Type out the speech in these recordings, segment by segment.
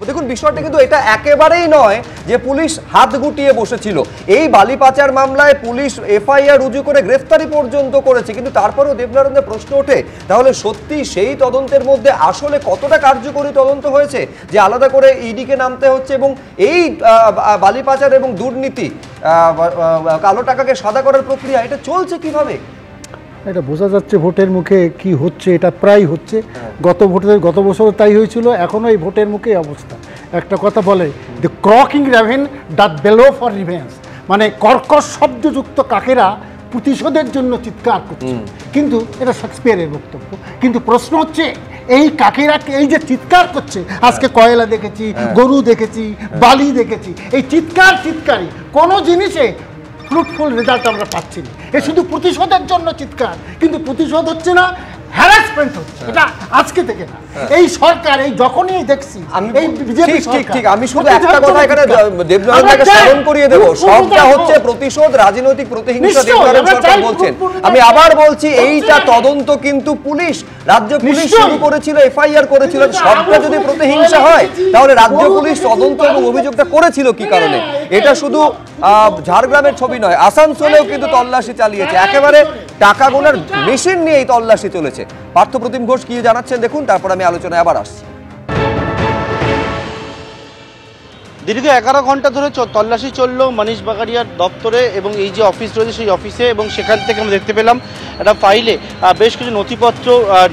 দেখুন বিষয়টা কিন্তু এটা একেবারেই নয় যে পুলিশ হাত গুটিয়ে বসেছিল। এই বালি পাচার মামলায় পুলিশ এফআইআর রুজু করে গ্রেফতারি পর্যন্ত করেছে, কিন্তু তারপরেও দেবনারায়ণের প্রশ্ন ওঠে তাহলে সত্যি সেই তদন্তের মধ্যে আসলে কতটা কার্যকরী তদন্ত হয়েছে যে আলাদা করে ইডিকে নামতে হচ্ছে এবং এই বালি পাচার এবং দুর্নীতি কালো টাকাকে সাদা করার প্রক্রিয়া এটা চলছে কিভাবে? এটা বোঝা যাচ্ছে ভোটের মুখে কি হচ্ছে, এটা প্রায় হচ্ছে। গত বছর তাই হয়েছিল, এখনো এই ভোটের মুখে অবস্থা। একটা কথা বলে, the croaking raven doth bellow for revenge, মানে কর্কশ শব্দযুক্ত কাকেরা প্রতিশোধের জন্য চিৎকার করছে। কিন্তু এটা শেক্সপিয়ারের বক্তব্য। কিন্তু প্রশ্ন হচ্ছে এই কাকেরা এই যে চিৎকার করছে, আজকে কয়লা দেখেছি, গরু দেখেছি, বালি দেখেছি, এই চিৎকারই কোনো জিনিসে ফ্রুটফুল রেজাল্ট আমরা পাচ্ছি না। এ শুধু প্রতিশোধের জন্য চিৎকার, কিন্তু প্রতিশোধ হচ্ছে না, হ্যারাসমেন্ট হচ্ছে। এটা আজকে থেকে না, এই সরকার এই যখনই দেখছি এই বিজেপি সরকার। ঠিক, আমি শুধু একটা কথা এখানে দেবনারায়ণকে স্মরণ করিয়ে দেব, সবটা হচ্ছে প্রতিশোধ, রাজনৈতিক প্রতিহিংসা দেবনারায়ণ সরকার বলছেন। আমি আবার বলছি এইটা তদন্ত কিন্তু পুলিশ, রাজ্য পুলিশ শুরু করেছিল, এফআইআর করেছিল। সবটা যদি প্রতিহিংসা হয় তাহলে রাজ্য পুলিশ তদন্ত এবং অভিযোগটা করেছিল কি কারণে? এটা শুধু ঝাড়গ্রামের ছবি নয়, আসানসোলেও কিন্তু তল্লাশি চালিয়েছে, একেবারে টাকা গোনার মেশিন নিয়ে এই তল্লাশি চলেছে। পার্থপ্রতিম ঘোষ কি জানাচ্ছেন দেখুন, তারপর আমি আলোচনায় আবার আসছি। দীর্ঘ 11 ঘন্টা ধরে তল্লাশি চললো মনীষ বাগারিয়ার দপ্তরে এবং এই যে অফিস রয়েছে সেই অফিসে, এবং সেখান থেকে আমরা দেখতে পেলাম একটা ফাইলে বেশ কিছু নথিপত্র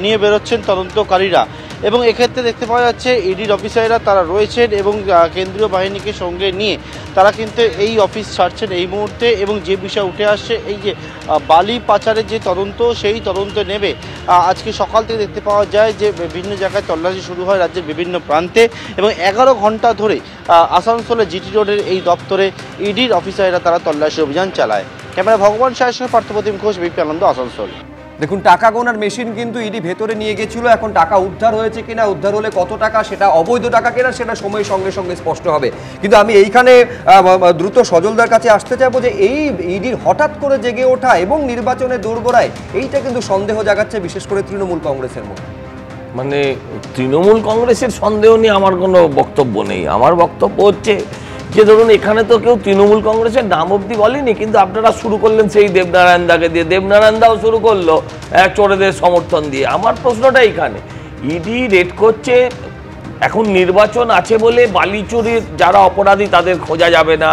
নিয়ে বেরোচ্ছেন তদন্তকারীরা। এবং এক্ষেত্রে দেখতে পাওয়া যাচ্ছে ইডির অফিসাররা তারা রয়েছেন এবং কেন্দ্রীয় বাহিনীকে সঙ্গে নিয়ে তারা কিন্তু এই অফিস ছাড়ছেন এই মুহূর্তে। এবং যে বিষয় উঠে আসছে এই যে বালি পাচারের যে তদন্ত, সেই তদন্ত নেবে। আজকে সকাল থেকে দেখতে পাওয়া যায় যে বিভিন্ন জায়গায় তল্লাশি শুরু হয় রাজ্যের বিভিন্ন প্রান্তে, এবং 11 ঘন্টা ধরে আসানসোলে জিটি রোডের এই দপ্তরে ইডির অফিসাররা তারা তল্লাশি অভিযান চালায়। ক্যামেরা ভগবান সাহের সঙ্গে পার্থপ্রতিম ঘোষ, বিপি আনন্দ, আসানসোল। দেখুন টাকা গোনার মেশিন কিন্তু ইডি ভেতরে নিয়ে গেছিল, এখন টাকা উদ্ধার হয়েছে কিনা, উদ্ধার হলে কত টাকা, সেটা অবৈধ টাকা কিনা সেটা সময়ের সঙ্গে সঙ্গে স্পষ্ট হবে। কিন্তু আমি এইখানে দ্রুত সজলদার কাছে আসতে চাইবো যে এই ইডির হঠাৎ করে জেগে ওঠা এবং নির্বাচনের দোরগোড়ায় এইটা কিন্তু সন্দেহ জাগাচ্ছে বিশেষ করে তৃণমূল কংগ্রেসের মধ্যে। মানে তৃণমূল কংগ্রেসের সন্দেহ নিয়ে আমার কোনো বক্তব্য নেই। আমার বক্তব্য হচ্ছে যে ধরুন এখানে তো কেউ তৃণমূল কংগ্রেসের নাম অব্দি বলেনি, কিন্তু আপনারা শুরু করলেন সেই দেবনারায়ণ দাকে দিয়ে, দেবনারায়ণ দাও শুরু করলো চোরেদের সমর্থন দিয়ে। আমার প্রশ্নটা এইখানে, ইডি রেড করছে, এখন নির্বাচন আছে বলে বালি চুরির যারা অপরাধী তাদের খোঁজা যাবে না,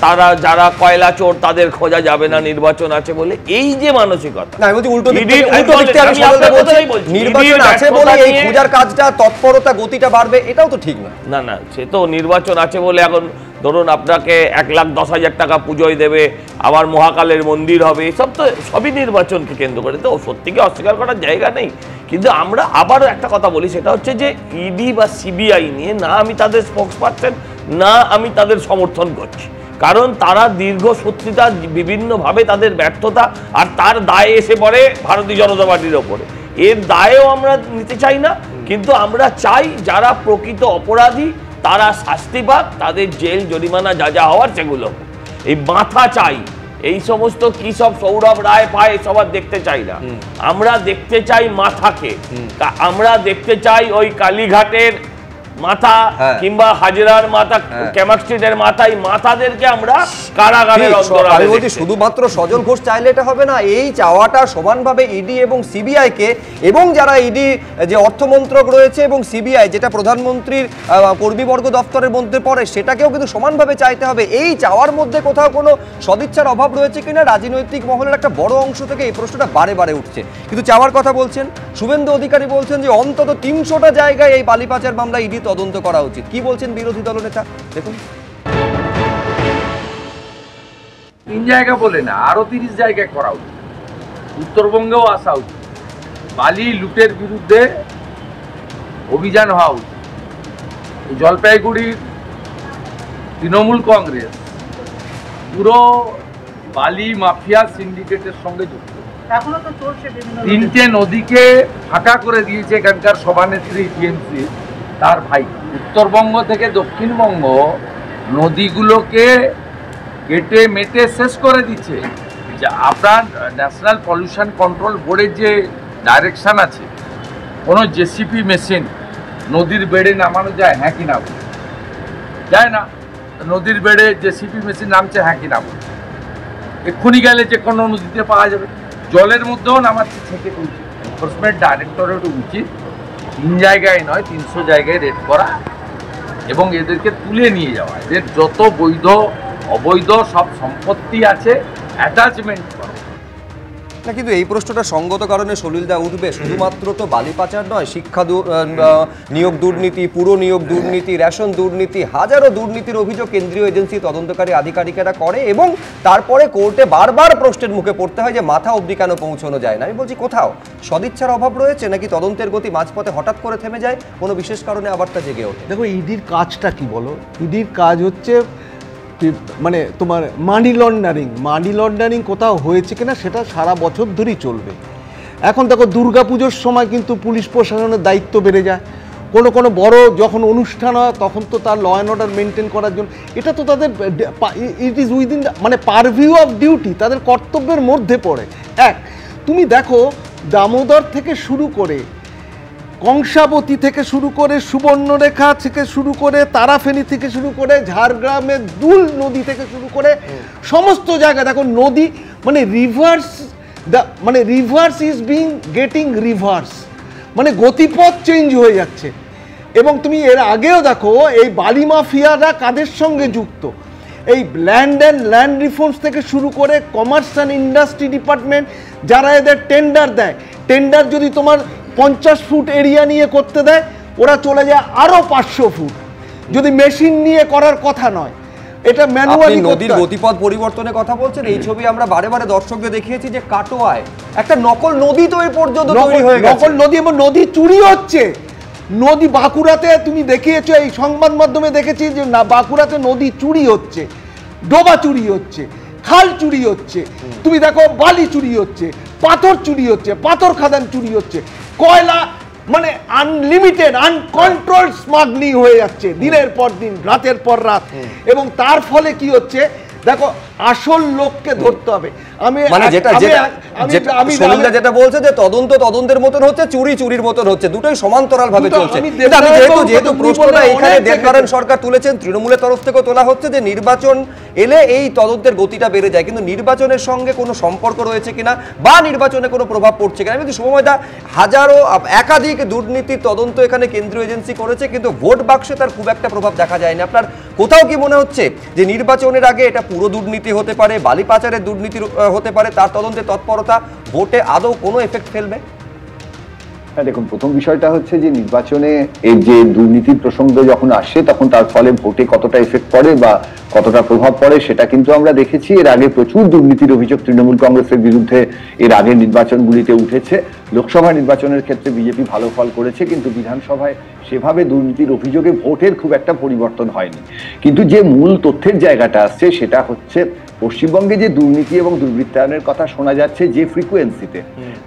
তারা যারা কয়লা চোর তাদের খোঁজা যাবে না নির্বাচন আছে বলে, এই যে মানসিকতা। নির্বাচন আছে বলে এই খোঁজার কাজটা, তৎপরতা, গতিটা বাড়বে, এটাও তো ঠিক না। না, সে তো নির্বাচন আছে বলে এখন ধরুন আপনাকে 1,10,000 টাকা পুজোয় দেবে, আবার মহাকালের মন্দির হবে, এসব তো সবই নির্বাচনকে কেন্দ্র করে, তো সত্যিকে অস্বীকার করার জায়গা নেই। কিন্তু আমরা আবারও একটা কথা বলি, সেটা হচ্ছে যে ইডি বা সিবিআই নিয়ে না আমি তাদের স্পোক্স পারসন, না আমি তাদের সমর্থন করছি, কারণ তারা দীর্ঘসূত্রিতা, বিভিন্নভাবে তাদের ব্যর্থতা, আর তার দায় এসে পড়ে ভারতীয় জনতা পার্টির ওপরে। এর দায়ও আমরা নিতে চাই না, কিন্তু আমরা চাই যারা প্রকৃত অপরাধী তারা শাস্তি পাক, তাদের জেল জরিমানা যা যা হওয়ার সেগুলো। এই মাথা চাই, এই সমস্ত কি সব সৌরভ রায় পায় এসব আর দেখতে চাই না। আমরা দেখতে চাই মাথাকে, আমরা দেখতে চাই ওই কালীঘাটের মাথা কিংবা হাজরার মাথা, ক্যামাক স্ট্রিটের মাথা, এই মাথাদেরকে আমরা কারাগারের অন্তরালে দেখতে চাই। শুধুমাত্র সজল ঘোষ চাইলে এটা হবে না, এই চাওয়াটা সমানভাবে ইডি এবং সিবিআই কে, এবং যারা ইডি যে অর্থমন্ত্রক রয়েছে এবং সিবিআই যেটা প্রধানমন্ত্রীর কর্মীবর্গ দপ্তরের মধ্যে পড়ে, সেটাকেও কিন্তু সমানভাবে চাইতে হবে। এই চাওয়ার মধ্যে কোথাও কোনো সদিচ্ছার অভাব রয়েছে কিনা রাজনৈতিক মহলের একটা বড় অংশ থেকে এই প্রশ্নটা বারে বারে উঠছে। কিন্তু চাওয়ার কথা বলছেন শুভেন্দু অধিকারী, বলছেন যে অন্তত 300টা জায়গায় এই বালি পাচার মামলা ইডি তদন্ত করা উচিত। কি বলছেন বিরোধী দলনেতা দেখুন। 3 জায়গা বলে না, আরো 30 জায়গায় করা উচিত, উত্তরবঙ্গেও আসা উচিত, বালি লুটের বিরুদ্ধে অভিযান হওয়া উচিত। জলপাইগুড়ির তৃণমূল কংগ্রেস পুরো বালি মাফিয়া সিন্ডিকেটের সঙ্গে যুক্ত, 3টে নদীকে ফাঁকা করে দিয়েছে এখানকার সভানেত্রী টিএমসি তার ভাই। উত্তরবঙ্গ থেকে দক্ষিণবঙ্গ নদীগুলোকে কেটে মেটে শেষ করে দিচ্ছে। যে আপনার ন্যাশনাল পলিউশন কন্ট্রোল বোর্ডের যে ডাইরেকশন আছে, কোনো জেসিপি মেশিন নদীর বেড়ে নামানো যায়, হ্যাঁ কি না বলে? যায় না। নদীর বেড়ে যে সিপি মেশিন নামছে, হ্যাঁ কি না বলে? এক্ষুনি গেলে যে কোনো নদীতে পাওয়া যাবে। জলের মধ্যেও নামাচ্ছে ছেঁকে তুলছে। এনফোর্সমেন্ট ডাইরেক্টরেট উচিত 3 জায়গায় নয় 300 জায়গায় রেড করা এবং এদেরকে তুলে নিয়ে যাওয়া। এদের যত বৈধ অবৈধ সব সম্পত্তি আছে অ্যাটাচমেন্ট করা। না, কিন্তু এই প্রশ্নটা সঙ্গত কারণে সলিলদা উঠবে, শুধুমাত্র তো বালি পাচার নয়, শিক্ষা নিয়োগ দুর্নীতি, পুরো নিয়োগ দুর্নীতি, রেশন দুর্নীতি, হাজারো দুর্নীতির অভিযোগ কেন্দ্রীয় এজেন্সি তদন্তকারী আধিকারিকেরা করে এবং তারপরে কোর্টে বারবার প্রশ্নের মুখে পড়তে হয় যে মাথা অবধি কেন পৌঁছানো যায় না। আমি বলছি কোথাও সদিচ্ছার অভাব রয়েছে নাকি তদন্তের গতি মাঝপথে হঠাৎ করে থেমে যায়, কোনো বিশেষ কারণে আবার তা জেগে ওঠে? দেখো, ইডির কাজটা কি বলো? ইডির কাজ হচ্ছে মানে তোমার মানি লন্ডারিং কোথাও হয়েছে কিনা সেটা সারা বছর ধরেই চলবে। এখন দেখো, দুর্গাপুজোর সময় কিন্তু পুলিশ প্রশাসনের দায়িত্ব বেড়ে যায়। কোনো বড় যখন অনুষ্ঠান হয় তখন তো তার ল অ্যান্ড অর্ডার মেনটেন করার জন্য এটা তো তাদের ইট ইজ উইদিন মানে পারভিউ অফ ডিউটি, তাদের কর্তব্যের মধ্যে পড়ে। তুমি দেখো, দামোদর থেকে শুরু করে, কংসাবতী থেকে শুরু করে, সুবর্ণরেখা থেকে শুরু করে, তারাফেনী থেকে শুরু করে, ঝাড়গ্রামের দুল নদী থেকে শুরু করে সমস্ত জায়গায় দেখো নদী মানে rivers is being getting reverse, মানে গতিপথ চেঞ্জ হয়ে যাচ্ছে। এবং তুমি এর আগেও দেখো এই বালি মাফিয়ারা কাদের সঙ্গে যুক্ত, এই ল্যান্ড রিফর্মস থেকে শুরু করে কমার্স অ্যান্ড ইন্ডাস্ট্রি ডিপার্টমেন্ট যারা এদের টেন্ডার দেয়, টেন্ডার যদি তোমার 50 ফুট এরিয়া নিয়ে করতে দেয়, ওরা চলে যায় আরো 500 ফুট, যদি মেশিন নিয়ে করার কথা নয়। এটা ম্যানুয়ালি। নদীর গতিপথ পরিবর্তনের কথা বলছেন, এই ছবি আমরা বারে বারে দর্শকদের দেখিয়েছি যে কাটোয়ায় একটা নকল নদী তো এই পর্যন্ত তৈরি হয়ে গেছে, নকল নদী, এবং নদী চুরি হচ্ছে। নদী বাঁকুড়াতে তুমি দেখিয়েছো, এই সংবাদ মাধ্যমে দেখেছি যে না, বাঁকুড়াতে নদী চুরি হচ্ছে, ডোবা চুরি হচ্ছে, খাল চুরি হচ্ছে, তুমি দেখো বালি চুরি হচ্ছে, পাথর চুরি হচ্ছে, পাথর খাদান চুরি হচ্ছে, কয়লা মানে আনলিমিটেড আনকন্ট্রোলড স্মাগলিং হয়ে যাচ্ছে দিনের পর দিন, রাতের পর রাত। এবং তার ফলে কি হচ্ছে দেখো, আসল লোককে ধরতে হবে। যেটা বলছে যে তদন্তের মতন হচ্ছে, চুরির মতন হচ্ছে, দুটোই সমান্তরাল ভাবে চলছে। যেহেতু প্রশ্নটা এখানে দেবনারায়ণ সরকার তুলেছেন, তৃণমূলের তরফ থেকেও তোলা হচ্ছে যে নির্বাচন এলে এই তদন্তের গতিটা বেড়ে যায়, কিন্তু নির্বাচনের সঙ্গে কোনো সম্পর্ক রয়েছে কিনা বা নির্বাচনে কোনো প্রভাব পড়ছে কিনা। কিন্তু শুভময়দা, হাজারো একাধিক দুর্নীতির তদন্ত এখানে কেন্দ্রীয় এজেন্সি করেছে, কিন্তু ভোট বাক্সে তার খুব একটা প্রভাব দেখা যায়নি। আপনার কোথাও কি মনে হচ্ছে যে নির্বাচনের আগে এটা পুরো দুর্নীতি হতে পারে, বালি পাচারের দুর্নীতি হতে পারে, তার তদন্তে তৎপরতা ভোটে আদৌ কোনো এফেক্ট ফেলবে? হ্যাঁ, দেখুন, প্রথম বিষয়টা হচ্ছে যে নির্বাচনে এই যে দুর্নীতির প্রসঙ্গ যখন আসে তখন তার ফলে ভোটে কতটা এফেক্ট পড়ে বা কতটা প্রভাব পড়ে সেটা কিন্তু আমরা দেখেছি। এর আগে প্রচুর দুর্নীতির অভিযোগ তৃণমূল কংগ্রেসের বিরুদ্ধে এর আগের নির্বাচনগুলিতে উঠেছে। লোকসভা নির্বাচনের ক্ষেত্রে বিজেপি ভালো ফল করেছে, কিন্তু বিধানসভায় সেভাবে দুর্নীতির অভিযোগে ভোটের খুব একটা পরিবর্তন হয়নি। কিন্তু যে মূল তথ্যের জায়গাটা আসছে সেটা হচ্ছে পশ্চিমবঙ্গে যে দুর্নীতি এবং দুর্বৃত্তায়নের কথা শোনা যাচ্ছে যে ফ্রিকোয়েন্সিতে,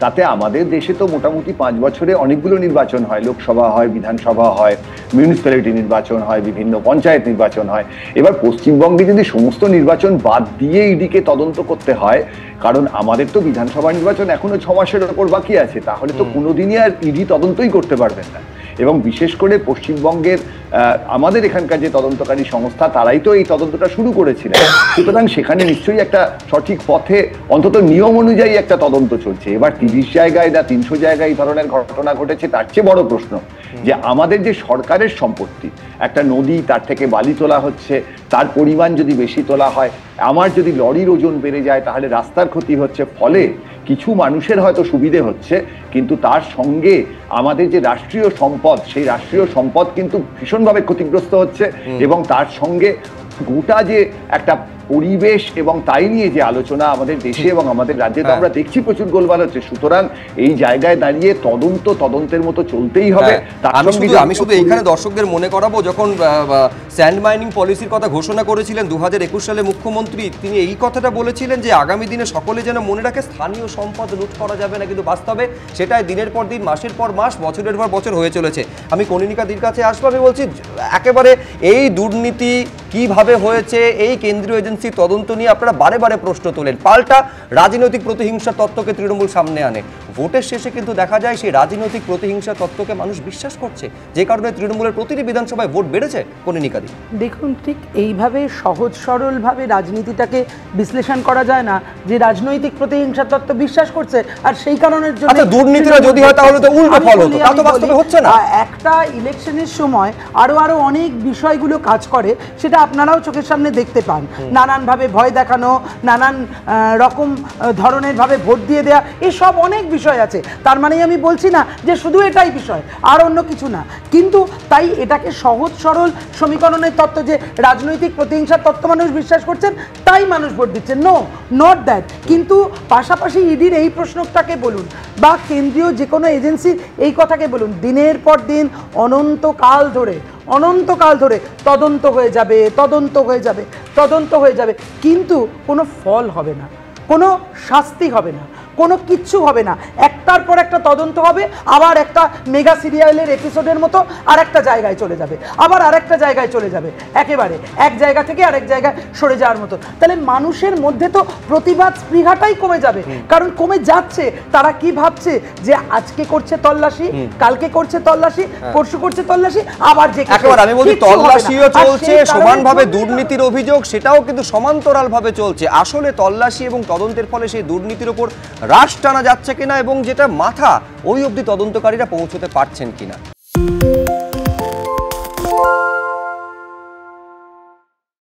তাতে আমাদের দেশে তো মোটামুটি 5 বছরে অনেকগুলো নির্বাচন হয়, লোকসভা হয়, বিধানসভা হয়, মিউনিসিপ্যালিটি নির্বাচন হয়, বিভিন্ন পঞ্চায়েত নির্বাচন হয়। এবার পশ্চিমবঙ্গে যদি সমস্ত নির্বাচন বাদ দিয়ে ইডিকে তদন্ত করতে হয়, কারণ আমাদের তো বিধানসভা নির্বাচন এখনো 6 মাসের ওপর বাকি আছে, তাহলে তো কোনোদিনই আর ইডি তদন্তই করতে পারবেন না। এবং বিশেষ করে পশ্চিমবঙ্গের আমাদের এখানকার যে তদন্তকারী সংস্থা, তারাই তো এই তদন্তটা শুরু করেছিলেন। সুতরাং সেখানে নিশ্চয়ই একটা সঠিক পথে, অন্তত নিয়ম অনুযায়ী একটা তদন্ত চলছে। এবার 30 জায়গায় না 300 জায়গায় এই ধরনের ঘটনা ঘটেছে, তার চেয়ে বড় প্রশ্ন যে আমাদের যে সরকারের সম্পত্তি, একটা নদী, তার থেকে বালি তোলা হচ্ছে, তার পরিমাণ যদি বেশি তোলা হয়, আমার যদি লরির ওজন বেড়ে যায় তাহলে রাস্তার ক্ষতি হচ্ছে, ফলে কিছু মানুষের হয়তো সুবিধে হচ্ছে, কিন্তু তার সঙ্গে আমাদের যে রাষ্ট্রীয় সম্পদ, সেই রাষ্ট্রীয় সম্পদ কিন্তু ভীষণভাবে ক্ষতিগ্রস্ত হচ্ছে। এবং তার সঙ্গে গোটা যে একটা পরিবেশ এবং তাই নিয়ে যে আলোচনা আমাদের দেশে এবং আমাদের রাজ্যে তো আমরা দেখছি প্রচুর গোলমাল হচ্ছে। সুতরাং এই জায়গায় দাঁড়িয়ে তদন্তের মতো চলতেই হবে। আমি শুধু এইখানে দর্শকদের মনে করাবো, যখন স্যান্ড মাইনিং পলিসির কথা ঘোষণা করেছিলেন 2021 সালে মুখ্যমন্ত্রী, তিনি এই কথাটা বলেছিলেন যে আগামী দিনে সকলে যেন মনে রাখে স্থানীয় সম্পদ লুট করা যাবে না, কিন্তু বাস্তবে সেটাই দিনের পর দিন, মাসের পর মাস, বছরের পর বছর হয়ে চলেছে। আমি কনিনিকাদির কাছে আসবো। আমি বলছি একেবারে এই দুর্নীতি কিভাবে হয়েছে, এই কেন্দ্রীয় এজেন্সি তদন্ত নিয়ে আপনারা বারে বারে প্রশ্ন তোলেন, পাল্টা রাজনৈতিক প্রতিহিংসার তত্ত্বকে তৃণমূল সামনে আনে। ভোটের শেষে কিন্তু দেখা যায় সেই রাজনৈতিক প্রতিহিংসা তত্ত্বকে মানুষ বিশ্বাস করছে, যে কারণে তৃণমূলের প্রতিটি বিধানসভায় ভোট বেড়েছে। কনিনিকাদি, দেখুন, ঠিক এইভাবে সহজ সরলভাবে রাজনীতিটাকে বিশ্লেষণ করা যায় না যে রাজনৈতিক প্রতিহিংসা তত্ত্ব বিশ্বাস করছে আর সেই কারণের জন্য আচ্ছা দুর্নীতিটা যদি হয় তাহলে তো উল্টো ফল হতো, তা তো বাস্তবে হচ্ছে না। একটা ইলেকশনের সময় আরো অনেক বিষয়গুলো কাজ করে, সেটা আপনারাও চোখের সামনে দেখতে পান। নানানভাবে ভয় দেখানো, নানান রকম ধরনের ভাবে ভোট দিয়ে দেয়া, এসব অনেক বিষয় আছে। তার মানে আমি বলছি না যে শুধু এটাই বিষয়, আর অন্য কিছু না। কিন্তু তাই এটাকে সহজ সরল সমীকরণের তত্ত্ব যে রাজনৈতিক প্রতিহিংসার তত্ত্ব মানুষ বিশ্বাস করছেন তাই মানুষ ভোট দিচ্ছেন, নো, নট দ্যাট। কিন্তু পাশাপাশি ইডির এই প্রশ্নটাকে বলুন বা কেন্দ্রীয় যে কোনো এজেন্সির এই কথাকে বলুন, দিনের পর দিন অনন্তকাল ধরে তদন্ত হয়ে যাবে, তদন্ত হয়ে যাবে, কিন্তু কোনো ফল হবে না, কোনো শাস্তি হবে না, কোনো কিচ্ছু হবে না। একটার পর একটা তদন্ত হবে, আবার একটা মেগা সিরিয়ালের এপিসোডের মতো আর একটা জায়গায় চলে যাবে, আবার আরেকটা জায়গায় চলে যাবে, একেবারে এক জায়গা থেকে আরেক জায়গায় সরে যাওয়ার মতো। তাহলে মানুষের মধ্যে তো প্রতিবাদ স্পৃহাটাই কমে যাবে, কারণ কমে যাচ্ছে। তারা কি ভাবছে যে আজকে করছে তল্লাশি, কালকে করছে তল্লাশি, পরশু করছে তল্লাশি, আবার যে একেবারে আমি বলছি তল্লাশিও চলছে, সমানভাবে দুর্নীতির অভিযোগ সেটাও কিন্তু সমান্তরাল ভাবে চলছে। আসলে তল্লাশি এবং তদন্তের ফলে সেই দুর্নীতির উপর রাশ টানা যাচ্ছে কিনা এবং যেটা মাথা ওই অবধি তদন্তকারীরা পৌঁছতে পারছেন কিনা।